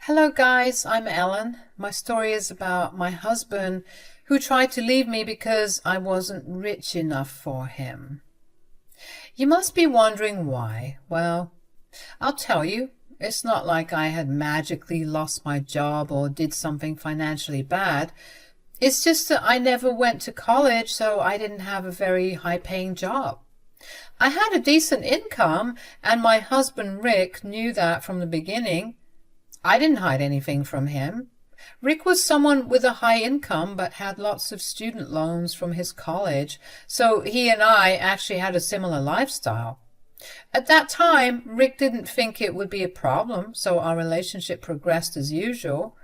Hello guys, I'm Ellen. My story is about my husband who tried to leave me because I wasn't rich enough for him. You must be wondering why. Well, I'll tell you. It's not like I had magically lost my job or did something financially bad. It's just that I never went to college, so I didn't have a very high-paying job. I had a decent income, and my husband Rick knew that from the beginning. I didn't hide anything from him. Rick was someone with a high income but had lots of student loans from his college, so he and I actually had a similar lifestyle. At that time, Rick didn't think it would be a problem, so our relationship progressed as usual,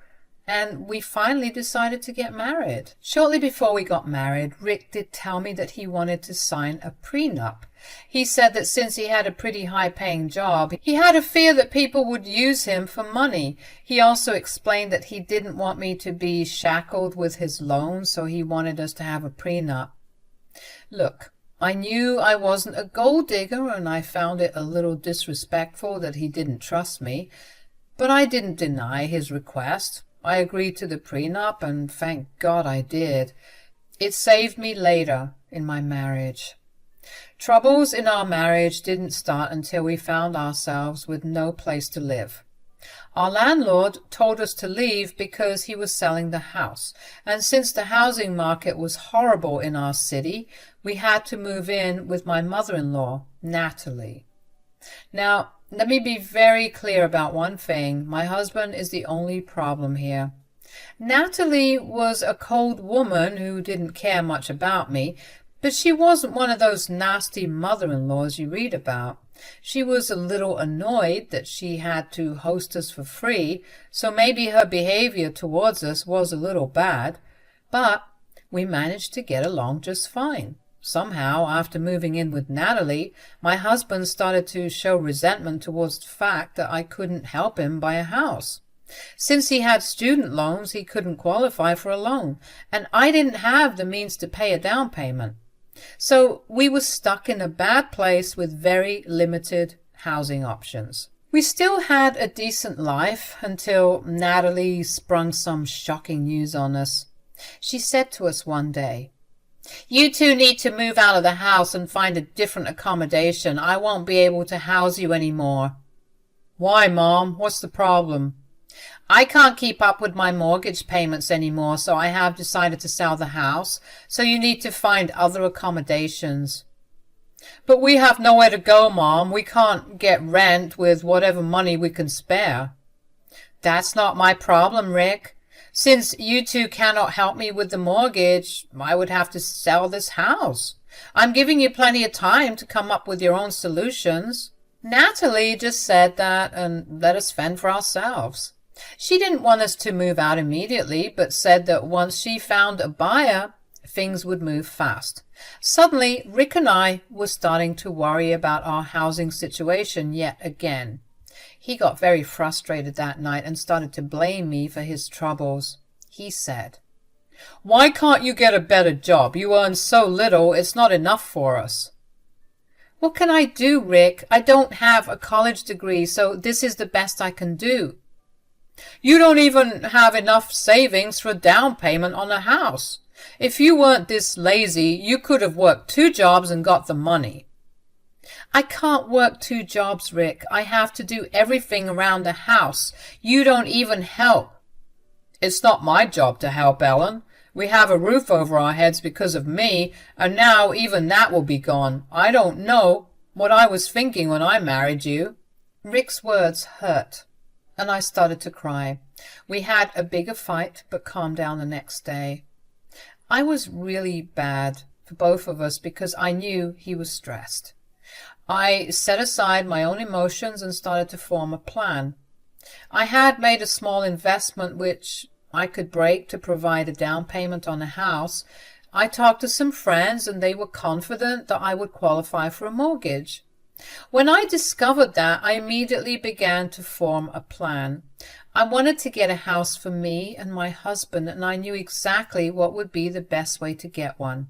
and we finally decided to get married. Shortly before we got married, Rick did tell me that he wanted to sign a prenup. He said that since he had a pretty high-paying job, he had a fear that people would use him for money. He also explained that he didn't want me to be shackled with his loan, so he wanted us to have a prenup. Look, I knew I wasn't a gold digger, and I found it a little disrespectful that he didn't trust me, but I didn't deny his request. I agreed to the prenup, and thank God I did. It saved me later in my marriage. Troubles in our marriage didn't start until we found ourselves with no place to live. Our landlord told us to leave because he was selling the house, and since the housing market was horrible in our city, we had to move in with my mother-in-law, Natalie. Now, let me be very clear about one thing. My husband is the only problem here. Natalie was a cold woman who didn't care much about me, but she wasn't one of those nasty mother-in-laws you read about. She was a little annoyed that she had to host us for free, so maybe her behavior towards us was a little bad, but we managed to get along just fine. Somehow, after moving in with Natalie, my husband started to show resentment towards the fact that I couldn't help him buy a house. Since he had student loans, he couldn't qualify for a loan, and I didn't have the means to pay a down payment. So we were stuck in a bad place with very limited housing options. We still had a decent life until Natalie sprung some shocking news on us. She said to us one day, "You two need to move out of the house and find a different accommodation. I won't be able to house you anymore." "Why, Mom? What's the problem?" "I can't keep up with my mortgage payments anymore, so I have decided to sell the house. So you need to find other accommodations." "But we have nowhere to go, Mom. We can't get rent with whatever money we can spare." "That's not my problem, Rick. Since you two cannot help me with the mortgage, I would have to sell this house. I'm giving you plenty of time to come up with your own solutions." Natalie just said that and let us fend for ourselves. She didn't want us to move out immediately, but said that once she found a buyer, things would move fast. Suddenly, Rick and I were starting to worry about our housing situation yet again. He got very frustrated that night and started to blame me for his troubles. He said, "Why can't you get a better job? You earn so little, it's not enough for us." "What can I do, Rick? I don't have a college degree, so this is the best I can do." "You don't even have enough savings for a down payment on a house. If you weren't this lazy, you could have worked 2 jobs and got the money." "I can't work 2 jobs, Rick. I have to do everything around the house. You don't even help." "It's not my job to help, Ellen. We have a roof over our heads because of me, and now even that will be gone. I don't know what I was thinking when I married you." Rick's words hurt, and I started to cry. We had a bigger fight, but calmed down the next day. I was really bad for both of us because I knew he was stressed. I set aside my own emotions and started to form a plan. I had made a small investment which I could break to provide a down payment on a house. I talked to some friends and they were confident that I would qualify for a mortgage. When I discovered that, I immediately began to form a plan. I wanted to get a house for me and my husband, and I knew exactly what would be the best way to get one.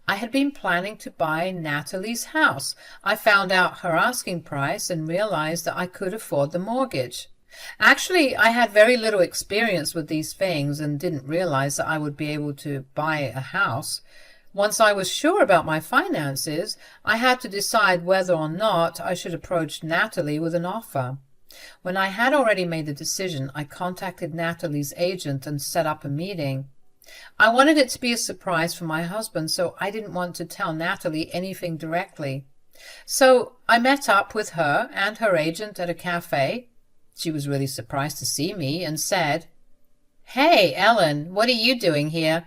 I had been planning to buy Natalie's house. I found out her asking price and realized that I could afford the mortgage. Actually, I had very little experience with these things and didn't realize that I would be able to buy a house. Once I was sure about my finances, I had to decide whether or not I should approach Natalie with an offer. When I had already made the decision, I contacted Natalie's agent and set up a meeting. I wanted it to be a surprise for my husband, so I didn't want to tell Natalie anything directly. So I met up with her and her agent at a cafe. She was really surprised to see me and said, "Hey, Ellen, what are you doing here?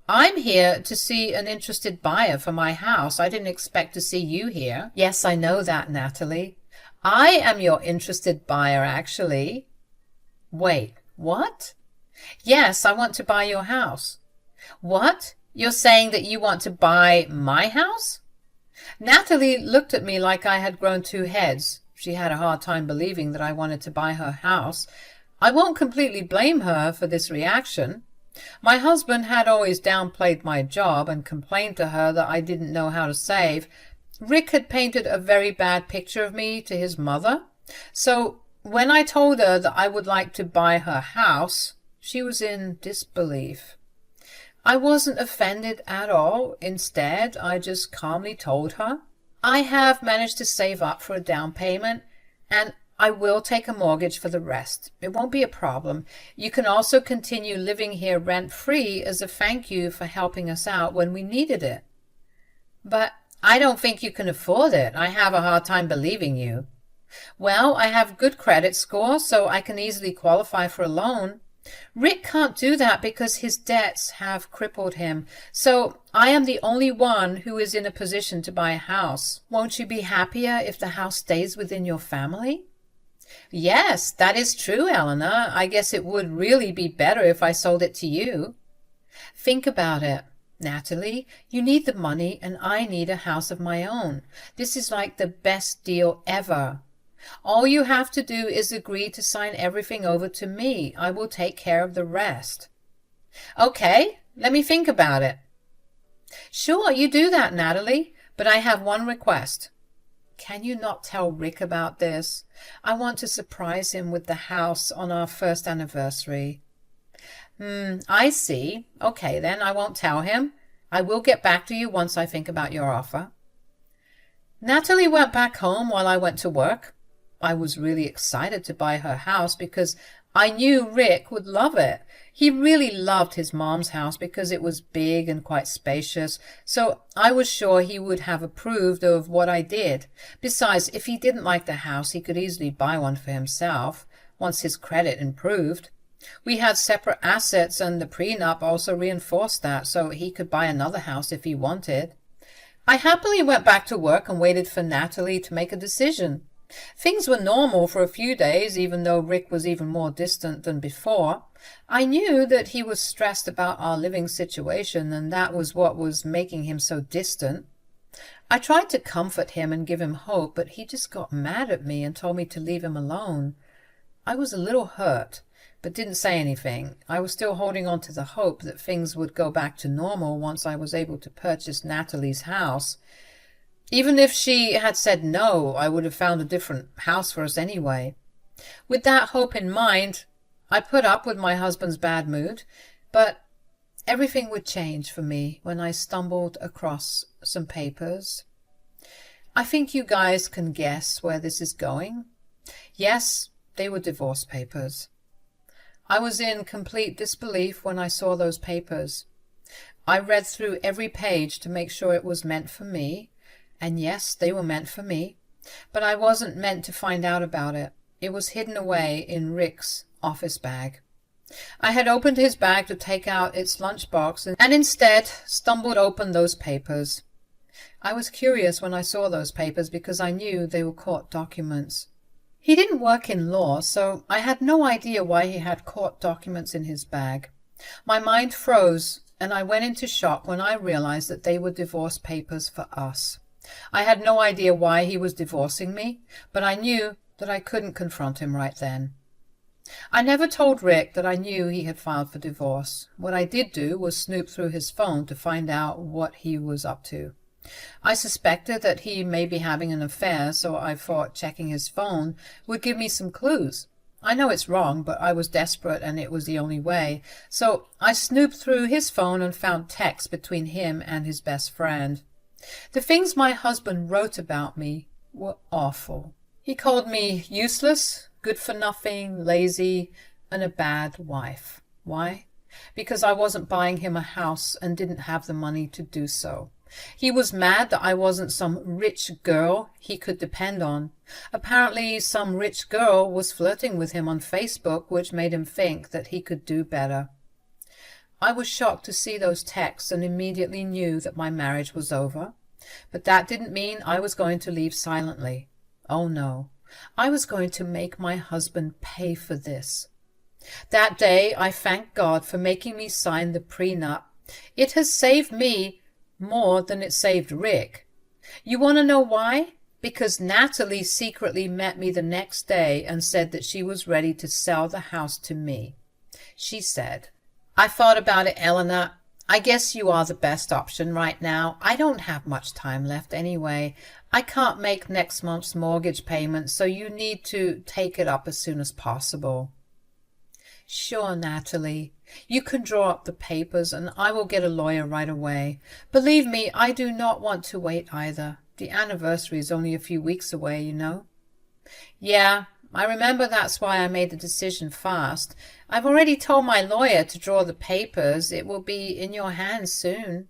I'm here to see an interested buyer for my house. I didn't expect to see you here." "Yes, I know that, Natalie. I am your interested buyer, actually." "Wait, what?" "Yes, I want to buy your house." "What? You're saying that you want to buy my house?" Natalie looked at me like I had grown two heads. She had a hard time believing that I wanted to buy her house. I won't completely blame her for this reaction. My husband had always downplayed my job and complained to her that I didn't know how to save. Rick had painted a very bad picture of me to his mother. So when I told her that I would like to buy her house, she was in disbelief. I wasn't offended at all. Instead, I just calmly told her, "I have managed to save up for a down payment, and I will take a mortgage for the rest. It won't be a problem. You can also continue living here rent-free as a thank you for helping us out when we needed it." "But I don't think you can afford it. I have a hard time believing you." "Well, I have good credit score, so I can easily qualify for a loan." "Rick can't do that because his debts have crippled him, so I am the only one who is in a position to buy a house. Won't you be happier if the house stays within your family?" "Yes, that is true, Eleanor. I guess it would really be better if I sold it to you." "Think about it, Natalie. You need the money and I need a house of my own. This is like the best deal ever. All you have to do is agree to sign everything over to me. I will take care of the rest." "Okay, let me think about it." "Sure, you do that, Natalie, but I have one request." "Can you not tell Rick about this? I want to surprise him with the house on our first anniversary." I see. Okay, then I won't tell him. I will get back to you once I think about your offer." Natalie went back home while I went to work. I was really excited to buy her house because I knew Rick would love it. He really loved his mom's house because it was big and quite spacious, so I was sure he would have approved of what I did. Besides, if he didn't like the house, he could easily buy one for himself once his credit improved. We had separate assets, and the prenup also reinforced that, so he could buy another house if he wanted. I happily went back to work and waited for Natalie to make a decision. Things were normal for a few days, even though Rick was even more distant than before. I knew that he was stressed about our living situation, and that was what was making him so distant. I tried to comfort him and give him hope, but he just got mad at me and told me to leave him alone. I was a little hurt, but didn't say anything. I was still holding on to the hope that things would go back to normal once I was able to purchase Natalie's house. Even if she had said no, I would have found a different house for us anyway. With that hope in mind, I put up with my husband's bad mood, but everything would change for me when I stumbled across some papers. I think you guys can guess where this is going. Yes, they were divorce papers. I was in complete disbelief when I saw those papers. I read through every page to make sure it was meant for me. And yes, they were meant for me, but I wasn't meant to find out about it. It was hidden away in Rick's office bag. I had opened his bag to take out its lunchbox and instead stumbled open those papers. I was curious when I saw those papers because I knew they were court documents. He didn't work in law, so I had no idea why he had court documents in his bag. My mind froze, and I went into shock when I realized that they were divorce papers for us. I had no idea why he was divorcing me, but I knew that I couldn't confront him right then. I never told Rick that I knew he had filed for divorce. What I did do was snoop through his phone to find out what he was up to. I suspected that he may be having an affair, so I thought checking his phone would give me some clues. I know it's wrong, but I was desperate and it was the only way. So I snooped through his phone and found texts between him and his best friend. The things my husband wrote about me were awful. He called me useless, good for nothing, lazy, and a bad wife. Why? Because I wasn't buying him a house and didn't have the money to do so. He was mad that I wasn't some rich girl he could depend on. Apparently some rich girl was flirting with him on Facebook, which made him think that he could do better. I was shocked to see those texts and immediately knew that my marriage was over. But that didn't mean I was going to leave silently. Oh no, I was going to make my husband pay for this. That day I thanked God for making me sign the prenup. It has saved me more than it saved Rick. You want to know why? Because Natalie secretly met me the next day and said that she was ready to sell the house to me. She said, "I thought about it, Eleanor. I guess you are the best option right now. I don't have much time left anyway. I can't make next month's mortgage payment, so you need to take it up as soon as possible." "Sure, Natalie. You can draw up the papers and I will get a lawyer right away. Believe me, I do not want to wait either. The anniversary is only a few weeks away, you know." "Yeah, I remember that's why I made the decision fast. I've already told my lawyer to draw the papers. It will be in your hands soon."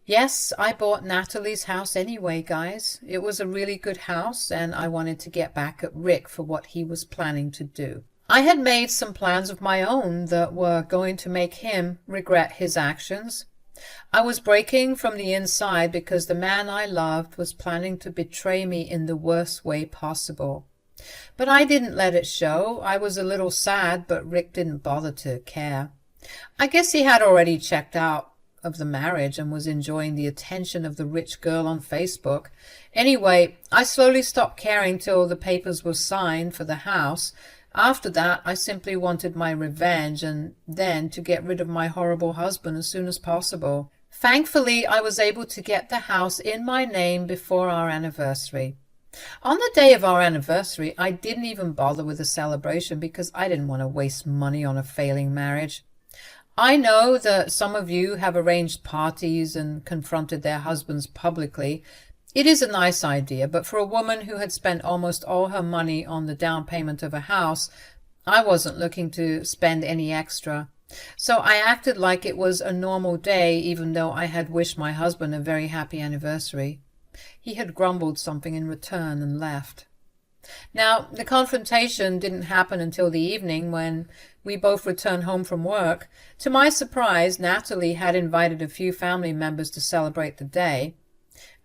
Yes, I bought Natalie's house anyway, guys. It was a really good house and I wanted to get back at Rick for what he was planning to do. I had made some plans of my own that were going to make him regret his actions. I was breaking from the inside because the man I loved was planning to betray me in the worst way possible. But I didn't let it show. I was a little sad, but Rick didn't bother to care. I guess he had already checked out of the marriage and was enjoying the attention of the rich girl on Facebook. Anyway, I slowly stopped caring till the papers were signed for the house. After that, I simply wanted my revenge and then to get rid of my horrible husband as soon as possible. Thankfully, I was able to get the house in my name before our anniversary. On the day of our anniversary, I didn't even bother with a celebration because I didn't want to waste money on a failing marriage. I know that some of you have arranged parties and confronted their husbands publicly. It is a nice idea, but for a woman who had spent almost all her money on the down payment of a house, I wasn't looking to spend any extra. So I acted like it was a normal day, even though I had wished my husband a very happy anniversary. He had grumbled something in return and left. Now, the confrontation didn't happen until the evening when we both returned home from work. To my surprise, Natalie had invited a few family members to celebrate the day.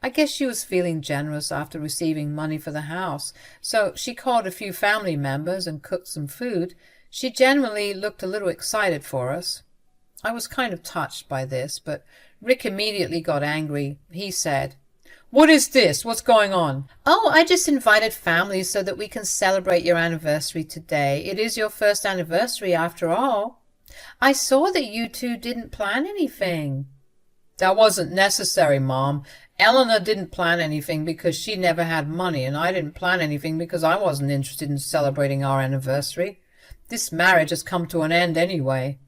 I guess she was feeling generous after receiving money for the house, so she called a few family members and cooked some food. She generally looked a little excited for us. I was kind of touched by this, but Rick immediately got angry. He said, "What is this? What's going on?" "Oh, I just invited family so that we can celebrate your anniversary today. It is your first anniversary after all. I saw that you two didn't plan anything." "That wasn't necessary, Mom. Eleanor didn't plan anything because she never had money, and I didn't plan anything because I wasn't interested in celebrating our anniversary. This marriage has come to an end anyway."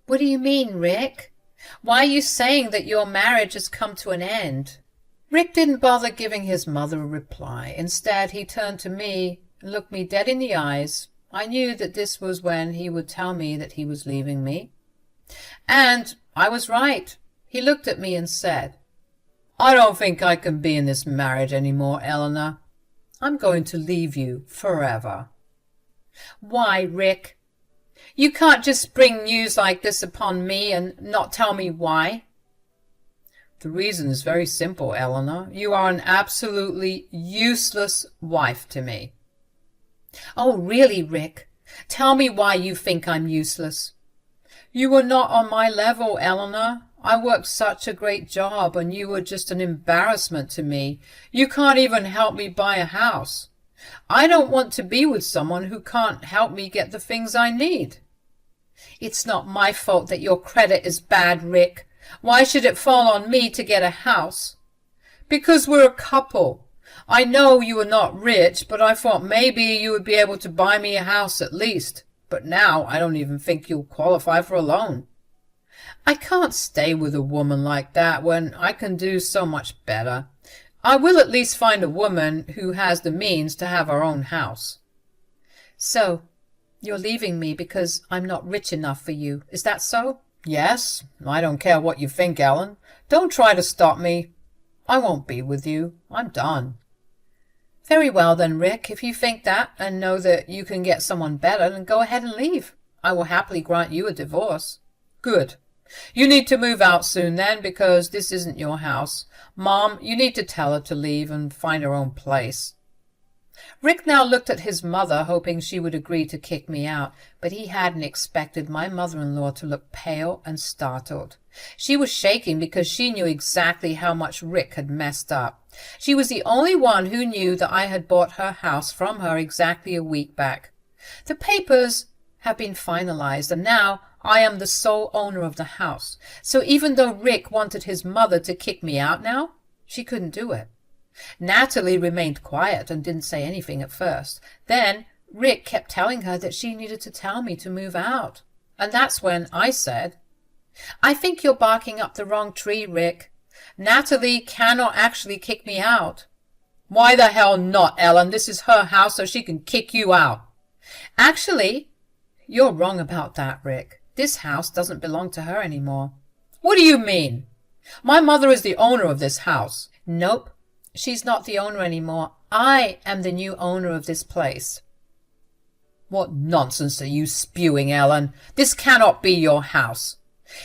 "What do you mean, Rick? Why are you saying that your marriage has come to an end?" Rick didn't bother giving his mother a reply. Instead, he turned to me and looked me dead in the eyes. I knew that this was when he would tell me that he was leaving me. And I was right. He looked at me and said, "I don't think I can be in this marriage anymore, Eleanor. I'm going to leave you forever." "Why, Rick? You can't just spring news like this upon me and not tell me why." "The reason is very simple, Eleanor. You are an absolutely useless wife to me." "Oh, really, Rick? Tell me why you think I'm useless." "You were not on my level, Eleanor. I worked such a great job, and you were just an embarrassment to me. You can't even help me buy a house. I don't want to be with someone who can't help me get the things I need." "It's not my fault that your credit is bad, Rick. Why should it fall on me to get a house?" "Because we're a couple. I know you are not rich, but I thought maybe you would be able to buy me a house at least. But now I don't even think you'll qualify for a loan. I can't stay with a woman like that when I can do so much better. I will at least find a woman who has the means to have her own house. So, you're leaving me because I'm not rich enough for you, is that so? Yes, I don't care what you think, Ellen. Don't try to stop me. I won't be with you. I'm done. Very well then, Rick. If you think that and know that you can get someone better, then go ahead and leave. I will happily grant you a divorce. Good. You need to move out soon then, because this isn't your house. Mom, you need to tell her to leave and find her own place. Rick now looked at his mother, hoping she would agree to kick me out, but he hadn't expected my mother-in-law to look pale and startled. She was shaking because she knew exactly how much Rick had messed up. She was the only one who knew that I had bought her house from her exactly a week back. The papers have been finalized, and now I am the sole owner of the house. So even though Rick wanted his mother to kick me out now, she couldn't do it. Natalie remained quiet and didn't say anything at first. Then Rick kept telling her that she needed to tell me to move out. And that's when I said, I think you're barking up the wrong tree, Rick. Natalie cannot actually kick me out. Why the hell not, Ellen? This is her house, so she can kick you out. Actually, you're wrong about that, Rick. This house doesn't belong to her anymore. What do you mean? My mother is the owner of this house. Nope. She's not the owner anymore. I am the new owner of this place. What nonsense are you spewing, Ellen? This cannot be your house.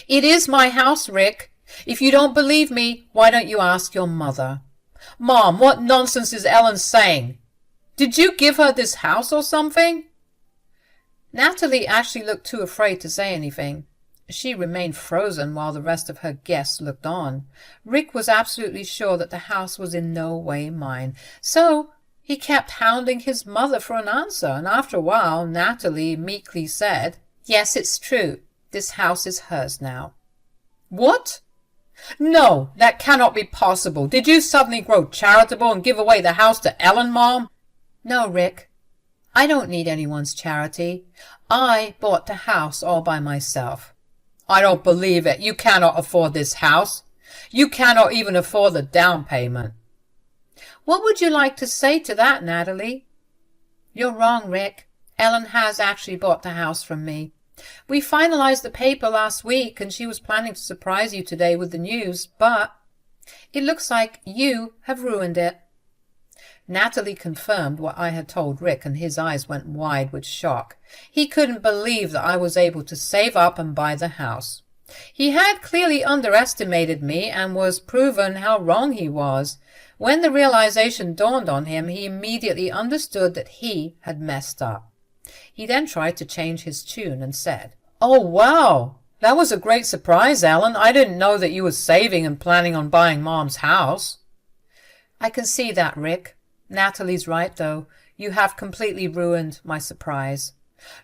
It is my house, Rick. If you don't believe me, why don't you ask your mother? Mom, what nonsense is Ellen saying? Did you give her this house or something? Natalie actually looked too afraid to say anything. She remained frozen while the rest of her guests looked on. Rick was absolutely sure that the house was in no way mine, so he kept hounding his mother for an answer, and after a while Natalie meekly said, Yes, it's true. This house is hers now. What? No, that cannot be possible. Did you suddenly grow charitable and give away the house to Ellen, Mom? No, Rick. I don't need anyone's charity. I bought the house all by myself. I don't believe it. You cannot afford this house. You cannot even afford the down payment. What would you like to say to that, Natalie? You're wrong, Rick. Ellen has actually bought the house from me. We finalized the paper last week, and she was planning to surprise you today with the news, but it looks like you have ruined it. Natalie confirmed what I had told Rick, and his eyes went wide with shock. He couldn't believe that I was able to save up and buy the house. He had clearly underestimated me and was proven how wrong he was. When the realization dawned on him, he immediately understood that he had messed up. He then tried to change his tune and said, Oh, wow! That was a great surprise, Ellen. I didn't know that you were saving and planning on buying Mom's house. I can see that, Rick. Natalie's right, though. You have completely ruined my surprise.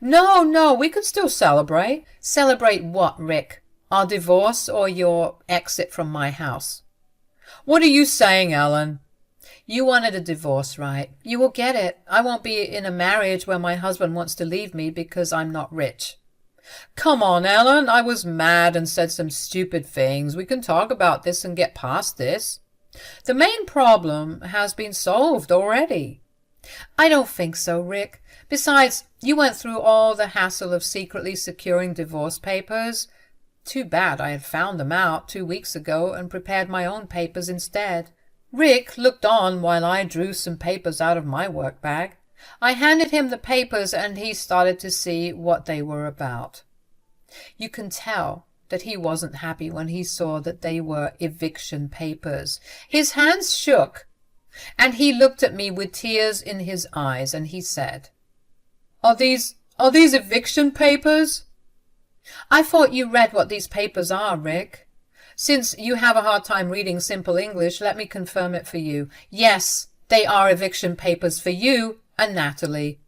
No, we can still celebrate. Celebrate what, Rick? Our divorce or your exit from my house? What are you saying, Ellen? You wanted a divorce, right? You will get it. I won't be in a marriage where my husband wants to leave me because I'm not rich. Come on, Ellen. I was mad and said some stupid things. We can talk about this and get past this. The main problem has been solved already. I don't think so, Rick. Besides, you went through all the hassle of secretly securing divorce papers. Too bad I had found them out 2 weeks ago and prepared my own papers instead. Rick looked on while I drew some papers out of my work bag. I handed him the papers and he started to see what they were about. You can tell that he wasn't happy when he saw that they were eviction papers. His hands shook, and he looked at me with tears in his eyes, and he said, Are these eviction papers? I thought you read what these papers are, Rick. Since you have a hard time reading simple English, let me confirm it for you. Yes, they are eviction papers for you and Natalie.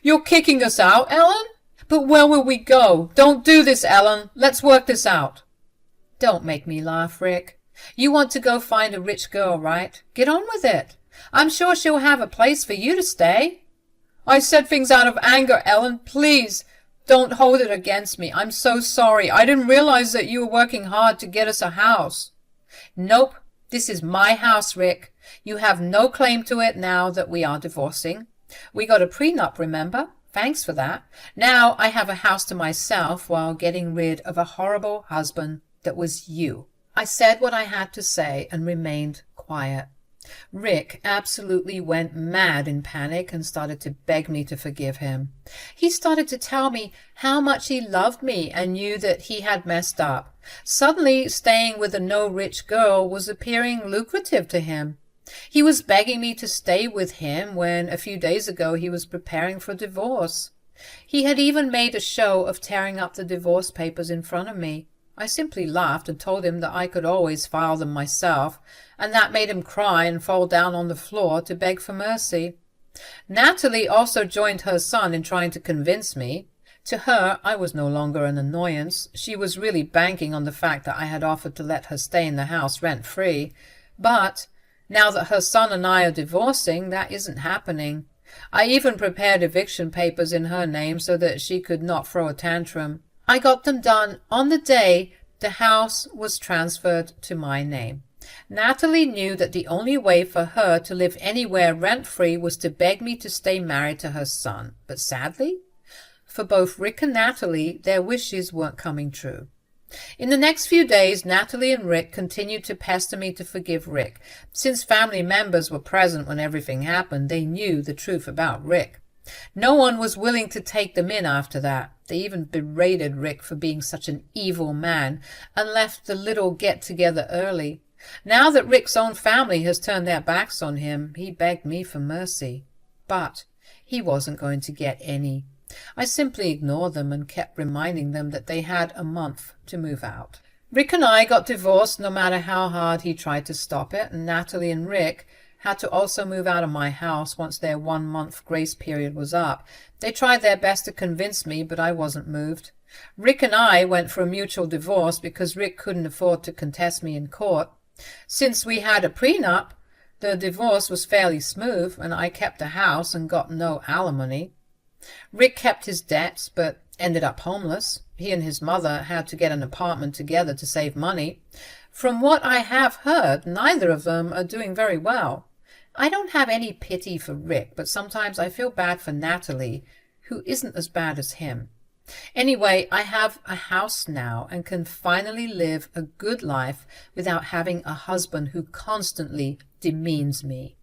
You're kicking us out, Ellen? But where will we go? Don't do this, Ellen. Let's work this out. Don't make me laugh, Rick. You want to go find a rich girl, right? Get on with it. I'm sure she'll have a place for you to stay. I said things out of anger, Ellen. Please, don't hold it against me. I'm so sorry. I didn't realize that you were working hard to get us a house. Nope. This is my house, Rick. You have no claim to it now that we are divorcing. We got a prenup, remember? Thanks for that. Now I have a house to myself while getting rid of a horrible husband that was you. I said what I had to say and remained quiet. Rick absolutely went mad in panic and started to beg me to forgive him. He started to tell me how much he loved me and knew that he had messed up. Suddenly, staying with a no-rich girl was appearing lucrative to him. He was begging me to stay with him when a few days ago he was preparing for divorce. He had even made a show of tearing up the divorce papers in front of me. I simply laughed and told him that I could always file them myself, and that made him cry and fall down on the floor to beg for mercy. Natalie also joined her son in trying to convince me. To her, I was no longer an annoyance. She was really banking on the fact that I had offered to let her stay in the house rent-free. But now that her son and I are divorcing, that isn't happening. I even prepared eviction papers in her name so that she could not throw a tantrum. I got them done on the day the house was transferred to my name. Natalie knew that the only way for her to live anywhere rent-free was to beg me to stay married to her son. But sadly, for both Rick and Natalie, their wishes weren't coming true. In the next few days, Natalie and Rick continued to pester me to forgive Rick. Since family members were present when everything happened, they knew the truth about Rick. No one was willing to take them in after that. They even berated Rick for being such an evil man and left the little get-together early. Now that Rick's own family has turned their backs on him, he begged me for mercy. But he wasn't going to get any. I simply ignored them and kept reminding them that they had a month to move out. Rick and I got divorced no matter how hard he tried to stop it, and Natalie and Rick had to also move out of my house once their 1-month grace period was up. They tried their best to convince me, but I wasn't moved. Rick and I went for a mutual divorce because Rick couldn't afford to contest me in court. Since we had a prenup, the divorce was fairly smooth, and I kept the house and got no alimony. Rick kept his debts, but ended up homeless. He and his mother had to get an apartment together to save money. From what I have heard, neither of them are doing very well. I don't have any pity for Rick, but sometimes I feel bad for Natalie, who isn't as bad as him. Anyway, I have a house now and can finally live a good life without having a husband who constantly demeans me.